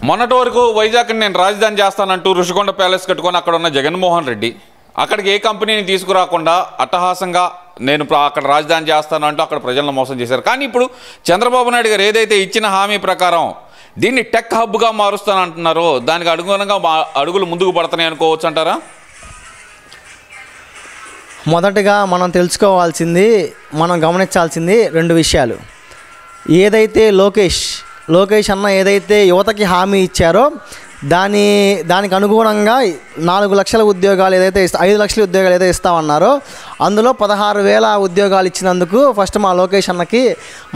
మొన్నటి వరకు వైజాగ్ని నేను రాజధాని చేస్తానంటూ ఋషికొండ ప్యాలెస్ కట్టుకొని అక్కడ ఉన్న జగన్మోహన్ రెడ్డి అక్కడికి ఏ కంపెనీని తీసుకురాకుండా అట్టహాసంగా నేను అక్కడ రాజధాని చేస్తానంటూ అక్కడ ప్రజలను మోసం చేశారు. కానీ ఇప్పుడు చంద్రబాబు నాయుడు గారు ఏదైతే ఇచ్చిన హామీ ప్రకారం దీన్ని టెక్ హబ్గా మారుస్తానంటున్నారో దానికి అనుగుణంగా అడుగులు ముందుకు పడుతున్నాయి అనుకోవచ్చు అంటారా? మొదటగా మనం తెలుసుకోవాల్సింది, మనం గమనించాల్సింది రెండు విషయాలు. ఏదైతే లోకేష్ అన్న ఏదైతే యువతకి హామీ ఇచ్చారో దానికి అనుగుణంగా 4 లక్షల ఉద్యోగాలు ఏదైతే 5 లక్షల ఉద్యోగాలు ఏదైతే ఇస్తామన్నారో అందులో 16,000 ఉద్యోగాలు ఇచ్చినందుకు ఫస్ట్ మా లోకేష్ అన్నకి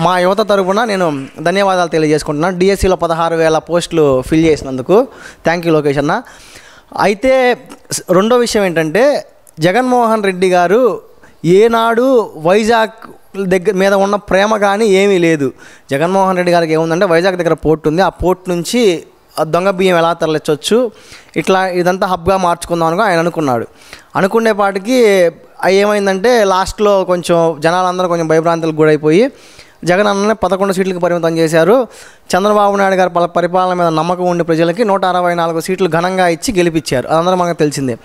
మా యువత తరపున నేను ధన్యవాదాలు తెలియజేసుకుంటున్నాను. డిఎస్సిలో 16,000 పోస్టులు ఫిల్ చేసినందుకు థ్యాంక్ యూ లోకేష్ అన్న. అయితే రెండో విషయం ఏంటంటే జగన్మోహన్ రెడ్డి గారు ఏనాడు వైజాగ్ దగ్గర మీద ఉన్న ప్రేమ కానీ ఏమీ లేదు. జగన్మోహన్ రెడ్డి గారికి ఏముందంటే వైజాగ్ దగ్గర పోర్ట్ ఉంది, ఆ పోర్ట్ నుంచి దొంగ బియ్యం ఎలా తరలించవచ్చు, ఇట్లా ఇదంతా హబ్గా మార్చుకుందాం అనుకో ఆయన అనుకునేపాటికి ఏమైందంటే లాస్ట్లో కొంచెం జనాలందరూ కొంచెం భయభ్రాంతులకు గురైపోయి జగన్ అన్ననే 11 సీట్లకు పరిమితం చేశారు. చంద్రబాబు నాయుడు గారి పరిపాలన మీద నమ్మకం ఉండి ప్రజలకి 164 సీట్లు ఘనంగా ఇచ్చి గెలిపించారు. అదందరూ మనకు తెలిసిందే.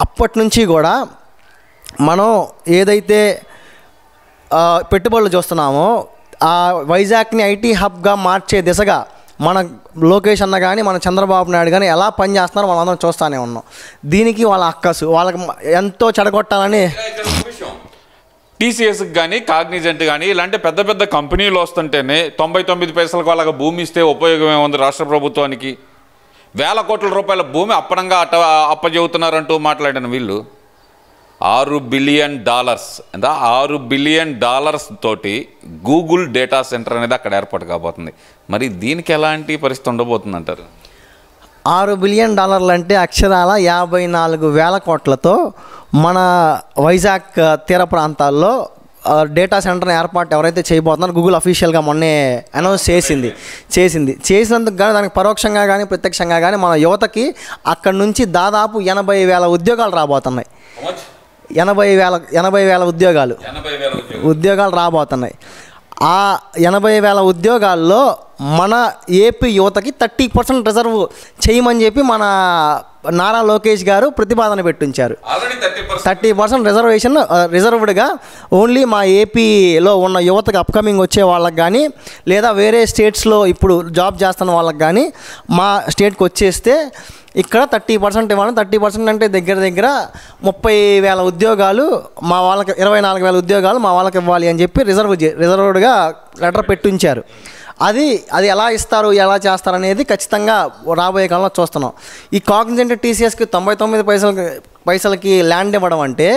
అప్పటి నుంచి కూడా మనం ఏదైతే పెట్టుబడులు చూస్తున్నామో ఆ వైజాగ్ని ఐటీ హబ్గా మార్చే దిశగా మన లోకేష్ అన్న కానీ మన చంద్రబాబు నాయుడు కానీ ఎలా పనిచేస్తున్నారో వాళ్ళందరం చూస్తూనే ఉన్నాం. దీనికి వాళ్ళ అక్కసు వాళ్ళకి ఎంతో చెడగొట్టాలని టీసీఎస్కి కానీ కాగ్నిజెంట్ కానీ ఇలాంటి పెద్ద పెద్ద కంపెనీలు వస్తుంటేనే 99 పైసలకు వాళ్ళకి భూమి ఇస్తే ఉపయోగం ఏముంది రాష్ట్ర ప్రభుత్వానికి? వేల కోట్ల రూపాయల భూమి అప్పనంగా అప్పచెబుతున్నారంటూ మాట్లాడిన వీళ్ళు $6 బిలియన్ అంటే $6 బిలియన్ తోటి గూగుల్ డేటా సెంటర్ అనేది అక్కడ ఏర్పాటు కాబోతుంది. మరి దీనికి ఎలాంటి పరిస్థితి ఉండబోతుంది అంటారు? $6 బిలియన్ అంటే అక్షరాల 54,000 కోట్లతో మన వైజాగ్ తీర ప్రాంతాల్లో డేటా సెంటర్ని ఏర్పాటు ఎవరైతే చేయబోతున్నారో గూగుల్ అఫీషియల్గా మొన్నే అనౌన్స్ చేసినందుకు కానీ దానికి పరోక్షంగా కానీ ప్రత్యక్షంగా కానీ మన యువతకి అక్కడి నుంచి దాదాపు 80,000 ఉద్యోగాలు రాబోతున్నాయి. 80,000 ఉద్యోగాలు రాబోతున్నాయి. ఆ 80,000 ఉద్యోగాల్లో మన ఏపీ యువతకి 30% రిజర్వ్ చేయమని చెప్పి మన నారా లోకేష్ గారు ప్రతిపాదన పెట్టించారు. 30% రిజర్వ్డ్గా ఓన్లీ మా ఏపీలో ఉన్న యువతకి అప్కమింగ్ వచ్చే వాళ్ళకి కానీ లేదా వేరే స్టేట్స్లో ఇప్పుడు జాబ్ చేస్తున్న వాళ్ళకి కానీ మా స్టేట్కి వచ్చేస్తే ఇక్కడ 30% ఇవ్వాలి. 30% అంటే దగ్గర 30,000 ఉద్యోగాలు మా వాళ్ళకి 24,000 ఉద్యోగాలు మా వాళ్ళకి ఇవ్వాలి అని చెప్పి రిజర్వ్డ్గా లెటర్ పెట్టించారు. అది ఎలా ఇస్తారు ఎలా చేస్తారు అనేది ఖచ్చితంగా రాబోయే కాలంలో చూస్తున్నాం. ఈ కాగ్నిజెంట్ టీసీఎస్కి 99 పైసలకి ల్యాండ్ ఇవ్వడం అంటే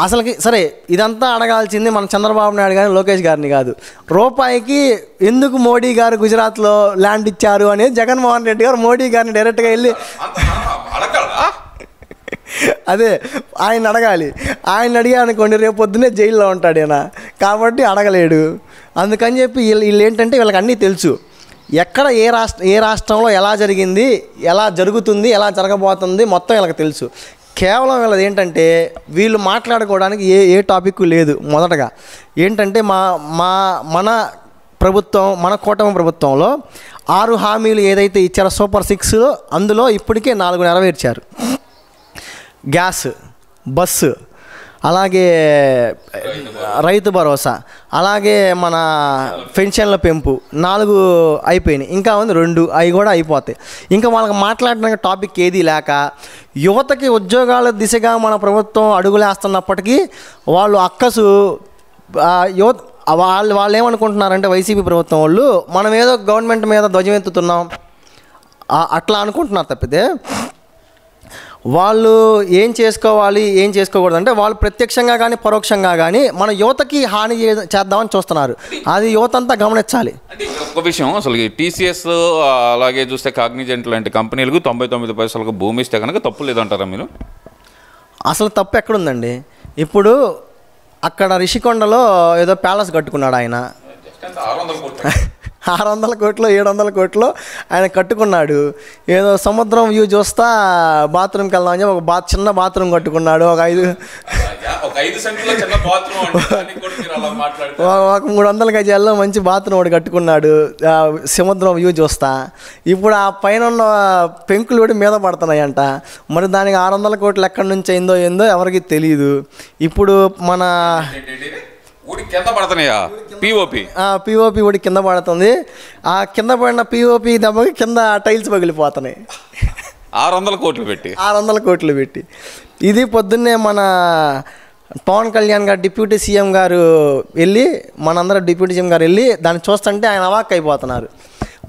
అసలుకి సరే ఇదంతా అడగాల్సింది మన చంద్రబాబు నాయుడు గారిని లోకేష్ గారిని కాదు. రూపాయికి ఎందుకు మోడీ గారు గుజరాత్లో ల్యాండ్ ఇచ్చారు అనేది జగన్మోహన్ రెడ్డి గారు మోడీ గారిని డైరెక్ట్గా వెళ్ళి అదే ఆయన అడగాలి. ఆయన అడిగానుకోండి రేపు పొద్దున్నే జైల్లో ఉంటాడు ఈయన, కాబట్టి అడగలేడు. అందుకని చెప్పి వీళ్ళు ఏంటంటే వీళ్ళకి అన్నీ తెలుసు. ఎక్కడ ఏ రాష్ట్రంలో ఎలా జరిగింది, ఎలా జరుగుతుంది, ఎలా జరగబోతుంది మొత్తం వీళ్ళకి తెలుసు. కేవలం వీళ్ళది ఏంటంటే వీళ్ళు మాట్లాడుకోవడానికి ఏ టాపిక్ లేదు. మొదటగా ఏంటంటే మన ప్రభుత్వం, మన కూటమి ప్రభుత్వంలో 6 హామీలు ఏదైతే ఇచ్చారో సూపర్ 6 అందులో ఇప్పటికే 4 నెరవేర్చారు. గ్యాస్, బస్సు, అలాగే రైతు భరోసా, అలాగే మన పెన్షన్ల పెంపు 4 అయిపోయినాయి. ఇంకా ఉంది 2, అవి కూడా అయిపోతాయి. ఇంకా వాళ్ళకి మాట్లాడడానికి టాపిక్ ఏది లేక యువతకి ఉద్యోగాల దిశగా మన ప్రభుత్వం అడుగులేస్తున్నప్పటికీ వాళ్ళు అక్కసు వాళ్ళు ఏమనుకుంటున్నారంటే వైసీపీ ప్రభుత్వం వాళ్ళు మనం ఏదో గవర్నమెంట్ మీద ధ్వజం ఎత్తుతున్నాం అట్లా అనుకుంటున్నారు తప్పితే వాళ్ళు ఏం చేసుకోవాలి ఏం చేసుకోకూడదు అంటే వాళ్ళు ప్రత్యక్షంగా కానీ పరోక్షంగా కానీ మన యువతకి హాని చేద్దామని చూస్తున్నారు. అది యువత అంతా గమనించాలి. ఒక విషయం, అసలు ఈ టీసీఎస్ అలాగే చూస్తే కాగ్నిజెంట్ లాంటి కంపెనీలకు 99 పైసలకు భూమి ఇస్తే కనుక తప్పు లేదంటారా మీరు? అసలు తప్పు ఎక్కడుందండి? ఇప్పుడు అక్కడ రిషికొండలో ఏదో ప్యాలెస్ కట్టుకున్నాడు ఆయన, 600 కోట్లు 700 కోట్లు ఆయన కట్టుకున్నాడు. ఏదో సముద్రం వ్యూ చూస్తా బాత్రూమ్కి వెళ్దామని చెప్పి చిన్న బాత్రూమ్ కట్టుకున్నాడు. ఒక 5 ఒక 5 సెంట్ల చిన్న బాత్రూమ్ అంటే దానికి కూడా మీరు అలా మాట్లాడితే ఒక 300 గజాల్లో మంచి బాత్రూమ్ ఒకటి కట్టుకున్నాడు, సముద్రం వ్యూ చూస్తా. ఇప్పుడు ఆ పైన ఉన్న పెంకులు కూడా మీద పడుతున్నాయంట. మరి దానికి 600 కోట్లు ఎక్కడి నుంచి అయిందో ఏందో ఎవరికి తెలియదు. ఇప్పుడు మన కింద పడుతున్నాయా పిఓపి ఊడి కింద పడుతుంది. ఆ కింద పడిన పిఓపి దెబ్బకి కింద టైల్స్ పగిలిపోతున్నాయి. 600 కోట్లు పెట్టి ఇది పొద్దున్నే మన పవన్ కళ్యాణ్ గారు డిప్యూటీ సీఎం గారు వెళ్ళి, మనందరం డిప్యూటీ సీఎం గారు వెళ్ళి దాన్ని చూస్తుంటే ఆయన అవాక్ అయిపోతున్నారు.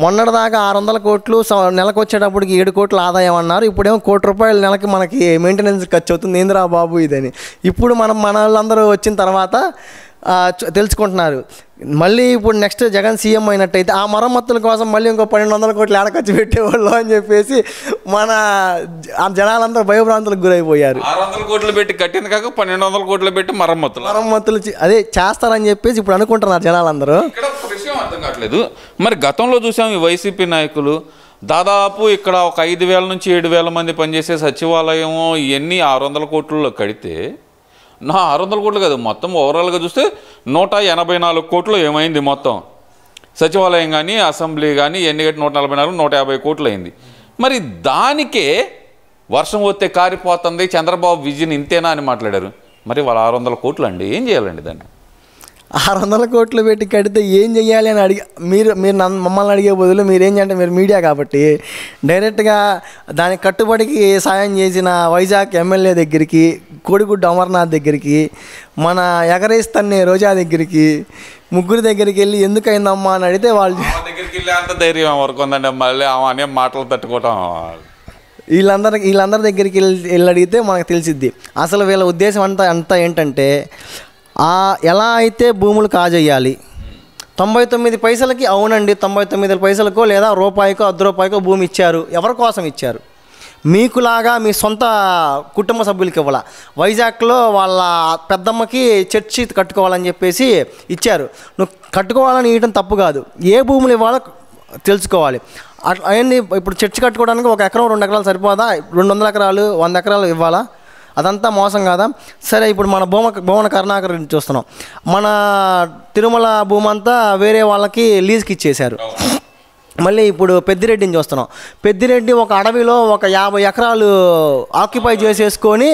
మొన్నటిదాకా 600 కోట్లు నెలకు వచ్చేటప్పటికి 7 కోట్ల ఆదాయం అన్నారు. ఇప్పుడేమో ₹1 కోటి నెలకి మనకి మెయింటెనెన్స్ ఖర్చు అవుతుంది, ఏందిరా బాబు ఇదని. ఇప్పుడు మన వాళ్ళందరూ వచ్చిన తర్వాత తెలుసుకుంటున్నారు. మళ్ళీ ఇప్పుడు నెక్స్ట్ జగన్ సీఎం అయినట్టయితే ఆ మరమ్మతుల కోసం మళ్ళీ ఇంకో 1200 కోట్లు ఏడ ఖర్చు పెట్టేవాళ్ళు అని చెప్పేసి మన జనాలందరూ భయభ్రాంతులకు గురైపోయారు. 600 కోట్లు పెట్టి కట్టింది కాక 1200 కోట్లు పెట్టి మరమ్మతులు అదే చేస్తారని చెప్పేసి ఇప్పుడు అనుకుంటున్నారు జనాలందరూ. ఇక్కడ ఒక విషయం అర్థం కావట్లేదు. మరి గతంలో చూసాం ఈ వైసీపీ నాయకులు దాదాపు ఇక్కడ ఒక 5000 నుంచి 7000 మంది పనిచేసే సచివాలయం ఇవన్నీ 600 కోట్లలో కడితే 600 కోట్లు కాదు, మొత్తం ఓవరాల్గా చూస్తే 184 కోట్లు ఏమైంది మొత్తం సచివాలయం కానీ అసెంబ్లీ కానీ ఎన్ని కట్టి 144 150 కోట్లు అయింది. మరి దానికే వర్షం వస్తే కారిపోతుంది, చంద్రబాబు విజన్ ఇంతేనా అని మాట్లాడారు. మరి వాళ్ళ 600 కోట్లు అండి, ఏం చేయాలండి దాన్ని? 600 కోట్లు పెట్టి కడితే ఏం చెయ్యాలి అని మీరు మమ్మల్ని అడిగే బదులు మీరేం చేయాలంటే మీరు మీడియా కాబట్టి డైరెక్ట్గా దానికి కట్టుబడికి సాయం చేసిన వైజాగ్ ఎమ్మెల్యే దగ్గరికి, కోడిగుడ్డు అమర్నాథ్ దగ్గరికి, మన ఎగరేస్తన్నే రోజా దగ్గరికి, ముగ్గురు దగ్గరికి వెళ్ళి ఎందుకైందమ్మా అని అడిగితే వాళ్ళు దగ్గరికి వెళ్ళి అంత ధైర్యం వరకు ఉందండి, మళ్ళీ అనే మాటలు తట్టుకోవటం. వీళ్ళందరి దగ్గరికి వెళ్ళి అడిగితే మనకు తెలిసిద్ది అసలు వీళ్ళ ఉద్దేశం అంతా ఏంటంటే ఎలా అయితే భూములు కాజేయాలి. 99 పైసలకి, అవునండి 99 పైసలకో లేదా రూపాయికో ₹1 భూమి ఇచ్చారు. ఎవరి కోసం ఇచ్చారు? మీకులాగా మీ సొంత కుటుంబ సభ్యులకి ఇవ్వాల. వైజాగ్లో వాళ్ళ పెద్దమ్మకి చర్చి కట్టుకోవాలని చెప్పేసి ఇచ్చారు. నువ్వు కట్టుకోవాలని ఇవ్వడం తప్పు కాదు, ఏ భూములు ఇవ్వాలో తెలుసుకోవాలి. అట్లా అయ్యింది. ఇప్పుడు చర్చి కట్టుకోవడానికి 1 ఎకరం 2 ఎకరాలు సరిపోదా? 200 ఎకరాలు 100 ఎకరాలు ఇవ్వాలా? అదంతా మోసం కాదా? సరే, ఇప్పుడు మన భువన కరుణాకర్ చూస్తున్నాం. మన తిరుమల భూమి అంతా వేరే వాళ్ళకి లీజ్కి ఇచ్చేశారు. మళ్ళీ ఇప్పుడు పెద్దిరెడ్డిని చూస్తున్నాం. పెద్దిరెడ్డి ఒక అడవిలో 50 ఎకరాలు ఆక్యుపై చేసేసుకొని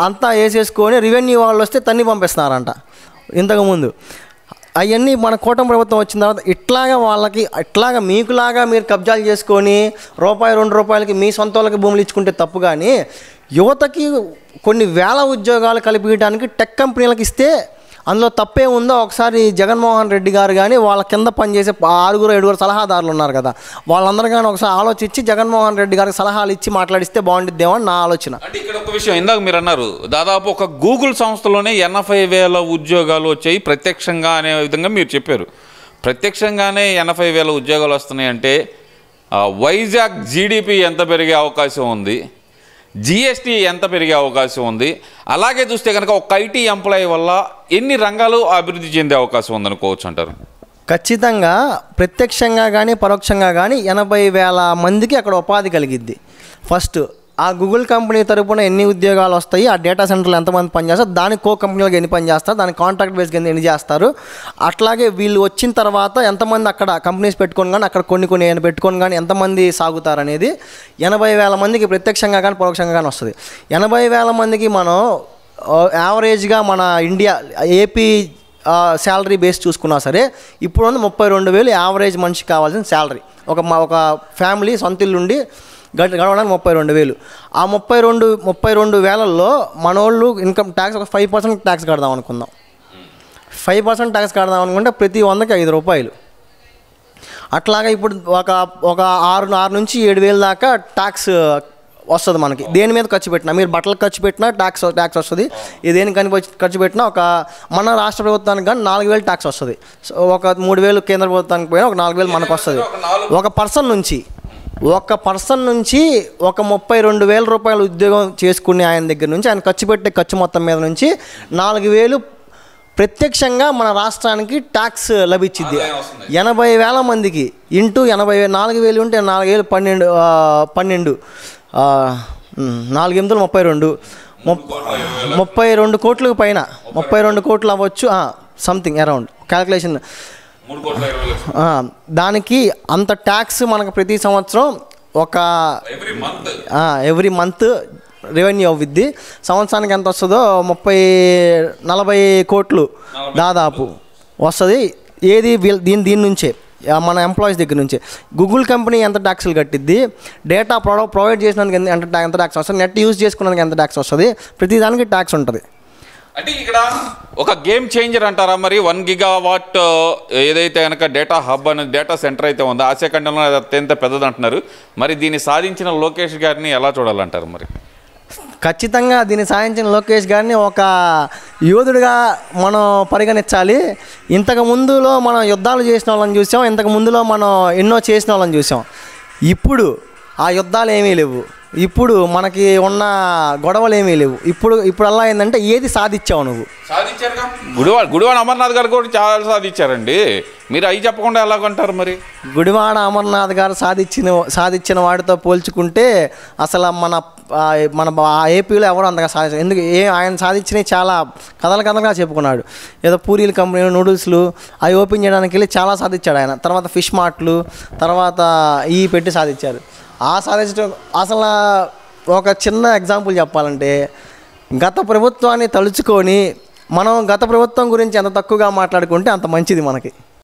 అంతా వేసేసుకొని రెవెన్యూ వాళ్ళు వస్తే తన్ని పంపిస్తున్నారంట ఇంతకుముందు. అవన్నీ మన కూటమి ప్రభుత్వం వచ్చిన తర్వాత ఇట్లాగా మీకులాగా మీరు కబ్జాలు చేసుకొని ₹1 2 మీ సొంత వాళ్ళకి భూములు ఇచ్చుకుంటే తప్పు. కానీ యువతకి కొన్ని వేల ఉద్యోగాలు కల్పించడానికి టెక్ కంపెనీలకు ఇస్తే అందులో తప్పే ఉందో ఒకసారి జగన్మోహన్ రెడ్డి గారు కానీ వాళ్ళ కింద పనిచేసే 6-7 సలహాదారులు ఉన్నారు కదా, వాళ్ళందరూ కానీ ఒకసారి ఆలోచించి జగన్మోహన్ రెడ్డి గారికి సలహాలు ఇచ్చి మాట్లాడిస్తే బాగుండిద్దేమో అని నా ఆలోచన. అంటే ఇక్కడ ఒక విషయం ఇందాక మీరు అన్నారు, దాదాపు ఒక గూగుల్ సంస్థలోనే 80,000 ఉద్యోగాలు వచ్చాయి ప్రత్యక్షంగా అనే విధంగా మీరు చెప్పారు. ప్రత్యక్షంగానే 80,000 ఉద్యోగాలు వస్తున్నాయి అంటే వైజాగ్ జీడిపి ఎంత పెరిగే అవకాశం ఉంది, జిఎస్టీ ఎంత పెరిగే అవకాశం ఉంది, అలాగే చూస్తే కనుక ఒక ఐటీ ఎంప్లాయీ వల్ల ఎన్ని రంగాలు అభివృద్ధి చెందే అవకాశం ఉందనుకోవచ్చు అంటారు? ఖచ్చితంగా ప్రత్యక్షంగా కానీ పరోక్షంగా కానీ 80,000 మందికి అక్కడ ఉపాధి కలిగిద్ది. ఫస్ట్ ఆ గూగుల్ కంపెనీ తరపున ఎన్ని ఉద్యోగాలు వస్తాయి, ఆ డేటా సెంటర్లో ఎంతమంది పనిచేస్తారు, దానికి కంపెనీలకు ఎన్ని పని చేస్తారు, దానికి కాంట్రాక్ట్ బేస్ కింద ఎన్ని చేస్తారు, అట్లాగే వీళ్ళు వచ్చిన తర్వాత ఎంతమంది అక్కడ కంపెనీస్ పెట్టుకొని కానీ అక్కడ కొన్ని ఏమైనా పెట్టుకొని కానీ ఎంతమంది సాగుతారు అనేది 80,000 మందికి ప్రత్యక్షంగా కానీ పరోక్షంగా కానీ వస్తుంది. 80,000 మందికి మనం యావరేజ్గా మన ఇండియా ఏపీ శాలరీ బేస్ చూసుకున్నా సరే ఇప్పుడు 32,000 యావరేజ్ మనిషికి కావాల్సిన శాలరీ. ఒక ఫ్యామిలీ సొంత ఇల్లుండి గడవడానికి 32,000. ఆ 32,000లో మనోళ్ళు ఇన్కమ్ ట్యాక్స్ ఒక 5% ట్యాక్స్ కడదాం అనుకుందాం. 5% ట్యాక్స్ కడదాం అనుకుంటే ప్రతి 100కి ₹5. అట్లాగా ఇప్పుడు ఒక 6 నుంచి 7,000 దాకా ట్యాక్స్ వస్తుంది మనకి. దేని మీద ఖర్చు పెట్టినా, మీరు బట్టలకు ఖర్చు పెట్టినా ట్యాక్స్ వస్తుంది. ఇది దేనికి ఖర్చు పెట్టినా మన రాష్ట్ర ప్రభుత్వానికి కానీ 4,000 ట్యాక్స్ వస్తుంది. సో ఒక 3,000 కేంద్ర ప్రభుత్వానికి పోయినా ఒక 4,000 మనకు వస్తుంది. ఒక పర్సన్ నుంచి ఒక ₹32,000 ఉద్యోగం చేసుకునే ఆయన దగ్గర నుంచి ఆయన ఖర్చు పెట్టే ఖర్చు మొత్తం మీద నుంచి 4,000 ప్రత్యక్షంగా మన రాష్ట్రానికి ట్యాక్స్ లభించింది. 80,000 మందికి ఇంటూ 4,000 ఉంటే 4,000 12 4 8 32 32 కోట్లకు పైన 32 కోట్లు అవ్వచ్చు, సంథింగ్ అరౌండ్ క్యాల్కులేషన్. దానికి అంత ట్యాక్స్ మనకు ప్రతి సంవత్సరం ఒక ఎవ్రీ మంత్ రెవెన్యూ అవుద్ది. సంవత్సరానికి ఎంత వస్తుందో 30-40 కోట్లు దాదాపు వస్తుంది. ఏది దీని నుంచే మన ఎంప్లాయీస్ దగ్గర నుంచే. గూగుల్ కంపెనీ ఎంత ట్యాక్స్లు కట్టిద్ది, డేటా ప్రొవైడ్ చేసినందుకు ఎంత ట్యాక్స్ వస్తుంది, నెట్ యూజ్ చేసుకున్నందుకు ఎంత ట్యాక్స్ వస్తుంది, ప్రతిదానికి ట్యాక్స్ ఉంటుంది. అంటే ఇక్కడ ఒక గేమ్ చేంజర్ అంటారా మరి? 1 గిగావాట్ ఏదైతే కనుక డేటా హబ్ అనేది డేటా సెంటర్ అయితే ఉందో ఆసియా ఖండంలో అత్యంత పెద్దది అంటున్నారు. మరి దీన్ని సాధించిన లోకేష్ గారిని ఎలా చూడాలంటారు మరి? ఖచ్చితంగా దీన్ని సాధించిన లోకేష్ గారిని ఒక యోధుడిగా మనం పరిగణించాలి. ఇంతకు ముందులో మనం యుద్ధాలు చేసిన వాళ్ళని చూసాం, ఇంతకు ముందులో మనం ఎన్నో చేసిన వాళ్ళని చూసాం. ఇప్పుడు ఆ యుద్ధాలు ఏమీ లేవు, ఇప్పుడు మనకి ఉన్న గొడవలు ఏమీ లేవు. ఇప్పుడు అలా ఏంటంటే ఏది సాధించావు నువ్వు? సాధించారుగా. గుడివాడ అమర్నాథ్ గారు కూడా చాలా సాధించారండి. మీరు అవి చెప్పకుండా ఎలాగంటారు మరి? గుడివాడ అమర్నాథ్ గారు సాధించిన వాడితో పోల్చుకుంటే అసలు మన ఏపీలో ఎవరు అంతగా సాధించారు. ఎందుకు ఆయన సాధించినవి చాలా కథలుగా చెప్పుకున్నాడు. ఏదో పూరీల కంపెనీలు, నూడిల్స్లు అవి ఓపెన్ చేయడానికి వెళ్ళి చాలా సాధించాడు ఆయన. తర్వాత ఫిష్ మార్ట్లు, తర్వాత ఈ పెట్టి సాధించారు. సాధించడం అసలు ఒక చిన్న ఎగ్జాంపుల్ చెప్పాలంటే, గత ప్రభుత్వాన్ని తలుచుకొని మనం గత ప్రభుత్వం గురించి ఎంత తక్కువగా మాట్లాడుకుంటే అంత మంచిది మనకి.